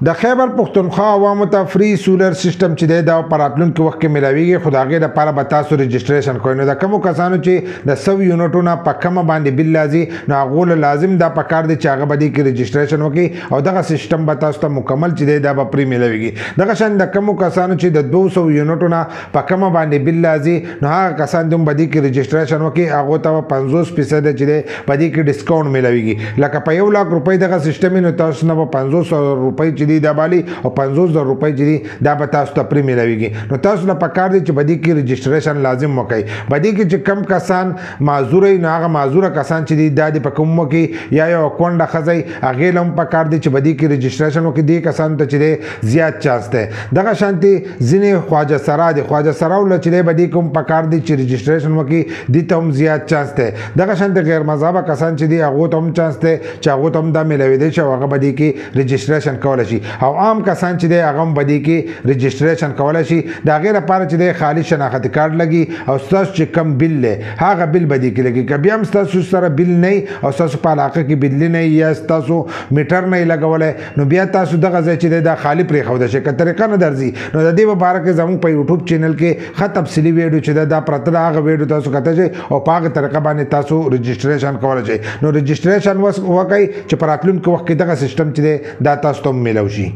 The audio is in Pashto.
د خیبر پښتونخوا عوامو ته فری سولر سیستم چې دی دا په راتلونکي وخت کې ملاویږي، خو د هغې دپاره به تاسو رجسټریشن کوئ. نو د کومو کسانو چې د 100 یونټونه په کمه باندې بل راځي نو هغو له لازم دا پکار دی چې هغه به دې کې رجسټریشن وکړي او دغه سیستم به تاسو ته مکمل چې دی دا به پرې ملاویږي. دغه شان د کومو کسانو چې د 200 یونټونه په کمه باندې بل راځي نو هغه کسان دوم به دې کې رجسټریشن وکړي، هغو ته به 50% چې دی په دې کې ډسکاونټ ملاویږي. لکه په 1 लाख روپۍ دغه سیستم نو تاسو نه به 500 روپۍ چې دی دا بالي او 50,000 روپۍ چې دي دا به تاسو ته پرې ملاویږي. نو تاسو له پکار دی چې بدی کې رجسټریشن لازم وکړئ. بدی کې چې کم کسان معذور وي نو هغه معذوره کسان چې دي دا د په کوم کې یا یو کونډه ښځه هغې له هم پکار دی چې بدی کې رجسټریشن وکړي. دې کسانو ته چې دی زیات چانس دی. دغه شانتي ځینې خواجه سرا دي، خواجه سراو له چې دی بدی کوم پکار دی چې رجسټریشن وکړي، دې ته هم زیات چانس دی. دغه شانتي غیر مذهبه کسان چې دي هغو ته هم چانس دی چې هغو ته هم دا ملاویدی شي او هغه بدی کې رجسټریشن کولی شي. او عام کسان چې دی هغه هم بدی کې رجسټریشن کولی شي. د هغې لپاره چې دی خالي شناختي کارت لګي او ستاسو چې کم بل دی هغه بل بدی کې لګي. که بیا هم ستاسو سره بل نه او ستاسو په علاقه کې بجلي نه یا ستاسو میټر نه لګولی نو بیا تاسو دغه ځای چې دی دا خالي پرېښودی شئ. که طریقه نه درځي نو د دې په باره کې زموږ په یوټیوب چینل کې ښه تفصیلي ویډیو چې دی دا پرته ده، هغه ویډیو تاسو کتلی شئ او په هغه طریقه باندې تاسو رجسټریشن کولی شئ. نو رجسټریشن وکړئ چې په راتلونکي وخت کې دغه سیستم چې دی دا تاسو ته هم میلاو شي.